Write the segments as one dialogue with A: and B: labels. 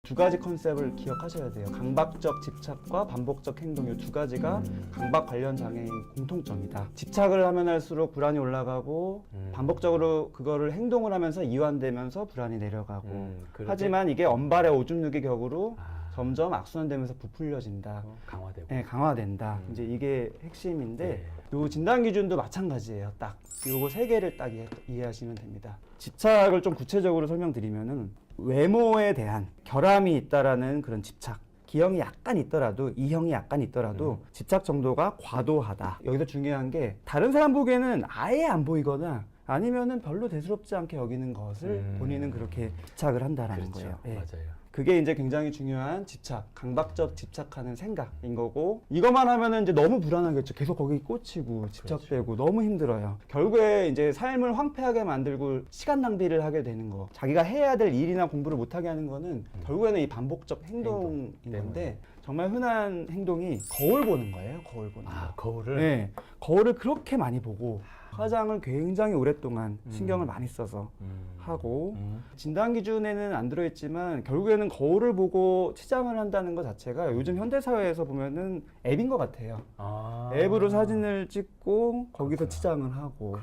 A: 두 가지 컨셉을 기억하셔야 돼요. 강박적 집착과 반복적 행동, 이 두 가지가 강박 관련 장애인 공통점이다. 집착을 하면 할수록 불안이 올라가고 반복적으로 그거를 행동을 하면서 이완되면서 불안이 내려가고 하지만 이게 언발의 오줌 누기 격으로 점점 악순환되면서 부풀려진다.
B: 강화되고.
A: 네, 강화된다. 이제 이게 핵심인데 요 진단 기준도 마찬가지예요. 딱 요거 세 개를 딱 이해하시면 됩니다. 집착을 좀 구체적으로 설명드리면은 외모에 대한 결함이 있다라는 그런 집착. G형이 약간 있더라도 E형이 약간 있더라도 집착 정도가 과도하다. 여기서 중요한 게 다른 사람 보기에는 아예 안 보이거나 아니면은 별로 대수롭지 않게 여기는 것을 본인은 그렇게 집착을 한다라는
B: 그렇죠.
A: 거예요. 예.
B: 맞아요.
A: 그게 이제 굉장히 중요한 집착, 강박적 집착하는 생각인 거고, 이것만 하면은 이제 너무 불안하겠죠. 계속 거기 꽂히고 집착되고 너무 힘들어요. 결국에 이제 삶을 황폐하게 만들고 시간 낭비를 하게 되는 거, 자기가 해야 될 일이나 공부를 못하게 하는 거는 결국에는 이 반복적 행동인 건데, 정말 흔한 행동이 거울 보는 거예요. 거울 보는 거.
B: 거울을?
A: 네, 거울을 그렇게 많이 보고 화장을 굉장히 오랫동안 신경을 많이 써서 하고 진단 기준에는 안 들어있지만 결국에는 거울을 보고 치장을 한다는 것 자체가 요즘 현대사회에서 보면은 앱인 것 같아요. 앱으로 사진을 찍고 거기서 치장을 하고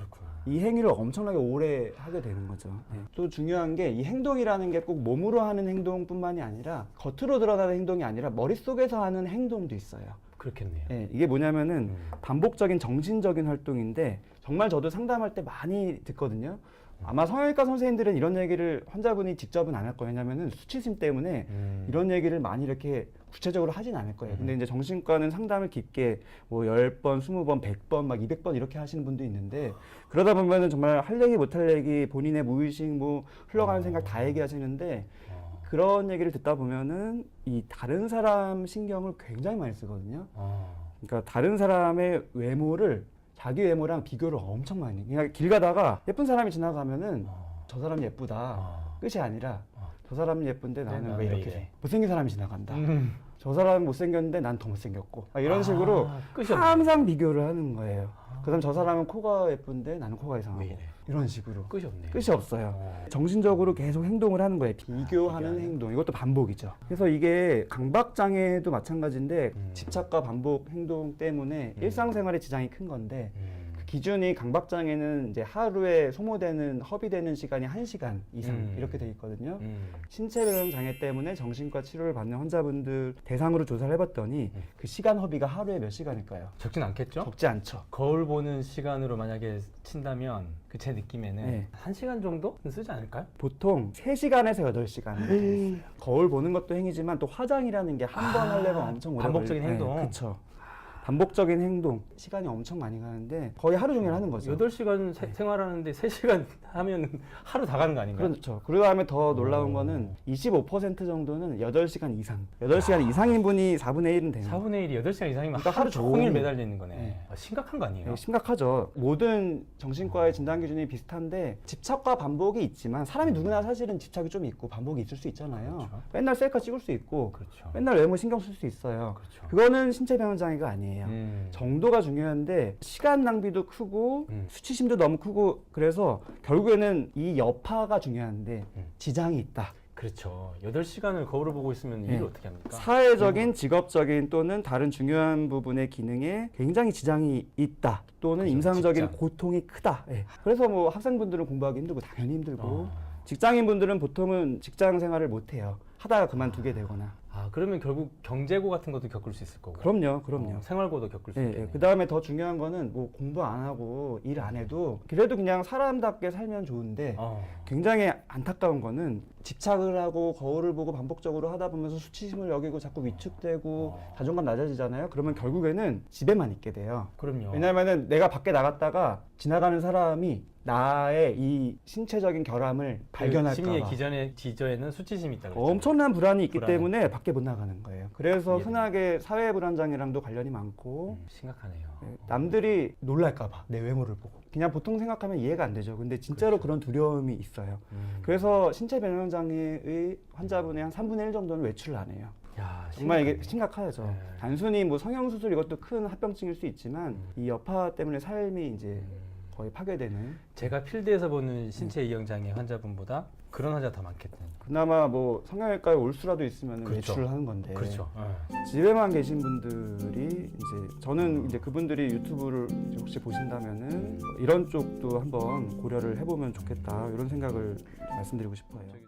A: 이 행위를 엄청나게 오래 하게 되는 거죠. 네. 또 중요한 게 이 행동이라는 게 꼭 몸으로 하는 행동뿐만이 아니라 겉으로 드러나는 행동이 아니라 머릿속에서 하는 행동도 있어요.
B: 그렇겠네요.
A: 네, 이게 뭐냐면은 반복적인 정신적인 활동인데 정말 저도 상담할 때 많이 듣거든요. 아마 성형외과 선생님들은 이런 얘기를 환자분이 직접은 안 할 거예요. 왜냐면은 수치심 때문에 이런 얘기를 많이 이렇게 구체적으로 하진 않을 거예요. 근데 이제 정신과는 상담을 깊게 뭐 10번, 20번, 100번, 막 200번 이렇게 하시는 분도 있는데 그러다 보면은 정말 할 얘기 못 할 얘기 본인의 무의식 뭐 흘러가는 생각 다 얘기하시는데 그런 얘기를 듣다 보면은 이 다른 사람 신경을 굉장히 많이 쓰거든요. 그러니까 다른 사람의 외모를 자기 외모랑 비교를 엄청 많이 해요. 그냥 길 가다가 예쁜 사람이 지나가면은 저 사람 예쁘다 끝이 아니라 저 사람은 예쁜데 나는 왜 이렇게 돼? 못생긴 사람이 지나간다. 저 사람은 못생겼는데 난 더 못생겼고 이런 식으로 항상 비교를 하는 거예요. 그 다음 저 사람은 코가 예쁜데 나는 코가 이상하고 이런 식으로
B: 끝이 없네요.
A: 끝이 없어요. 정신적으로 계속 행동을 하는 거예요. 비교하는 행동. 이것도 반복이죠. 그래서 이게 강박장애도 마찬가지인데 집착과 반복 행동 때문에 일상생활에 지장이 큰 건데 그 기준이 강박장애는 이제 하루에 소모되는 허비되는 시간이 1시간 이상 이렇게 돼 있거든요. 신체 변형 장애 때문에 정신과 치료를 받는 환자분들 대상으로 조사를 해봤더니 그 시간 허비가 하루에 몇 시간일까요?
B: 적진 않겠죠?
A: 적지 않죠.
B: 거울 보는 시간으로 만약에 친다면 그 제 느낌에는
A: 네.
B: 1시간 정도 쓰지 않을까요?
A: 보통 3시간에서 8시간. 거울 보는 것도 행위지만 또 화장이라는 게 한 번 하려면 엄청 오래
B: 반복적인 행동.
A: 그렇죠. 반복적인 행동. 시간이 엄청 많이 가는데 거의 하루 종일 하는 거죠.
B: 8시간 생활하는데 3시간 하면 하루 다 가는 거 아닌가요?
A: 그렇죠. 그 다음에 더 놀라운 거는 25% 정도는 8시간 이상. 8시간 이상인 분이 4분의 1은 되는 거예요.
B: 4분의 1이 8시간 이상이면
A: 그러니까
B: 하루 종일
A: 종일
B: 매달려 있는 거네. 심각한 거 아니에요?
A: 네, 심각하죠. 모든 정신과의 진단 기준이 비슷한데 집착과 반복이 있지만 사람이 누구나 사실은 집착이 좀 있고 반복이 있을 수 있잖아요.
B: 그렇죠.
A: 맨날 셀카 찍을 수 있고
B: 그렇죠.
A: 맨날 외모 신경 쓸 수 있어요.
B: 그렇죠.
A: 그거는 신체 변형 장애가 아니에요. 정도가 중요한데 시간 낭비도 크고 수치심도 너무 크고 그래서 결국에는 이 여파가 중요한데 지장이 있다.
B: 그렇죠. 8시간을 거울을 보고 있으면 일을 어떻게 합니까?
A: 사회적인, 직업적인 또는 다른 중요한 부분의 기능에 굉장히 지장이 있다. 또는
B: 그죠,
A: 임상적인
B: 직장.
A: 고통이 크다. 예. 그래서 뭐 학생분들은 공부하기 힘들고 당연히 힘들고 직장인분들은 보통은 직장 생활을 못 해요. 하다가 그만두게 되거나.
B: 그러면 결국 경제고 같은 것도 겪을 수 있을 거고.
A: 그럼요.
B: 생활고도 겪을 수 있겠네요.
A: 그 다음에 더 중요한 거는 뭐 공부 안 하고 일 안 해도 그래도 그냥 사람답게 살면 좋은데 굉장히 안타까운 거는 집착을 하고 거울을 보고 반복적으로 하다 보면서 수치심을 여기고 자꾸 위축되고 자존감 낮아지잖아요. 그러면 결국에는 집에만 있게 돼요.
B: 그럼요.
A: 왜냐면은 내가 밖에 나갔다가 지나가는 사람이 나의 이 신체적인 결함을 발견할까 봐
B: 심리의 지저에는 수치심이 있다고
A: 엄청난 불안이 있기
B: 불안해.
A: 때문에 밖에 못 나가는 거예요. 그래서 흔하게 사회 불안장애랑도 관련이 많고
B: 심각하네요.
A: 남들이 놀랄까 봐 내 외모를 보고 그냥 보통 생각하면 이해가 안 되죠. 근데 진짜로 그런 두려움이 있어요. 그래서 신체 변형 장애의 환자분의 한 3분의 1 정도는 외출을 안 해요.
B: 야,
A: 정말 이게
B: 심각하네.
A: 심각하죠. 단순히 뭐 성형수술 이것도 큰 합병증일 수 있지만 이 여파 때문에 삶이 이제 거의 파괴되는.
B: 제가 필드에서 보는 신체 이형 장애 환자분보다 그런 환자 더 많겠다.
A: 그나마 뭐 성형외과에 올 수라도 있으면
B: 그렇죠.
A: 외출을 하는 건데.
B: 그렇죠.
A: 집에만 계신 분들이 이제 저는 이제 그분들이 유튜브를 이제 혹시 보신다면은 이런 쪽도 한번 고려를 해보면 좋겠다 이런 생각을 말씀드리고 싶어요.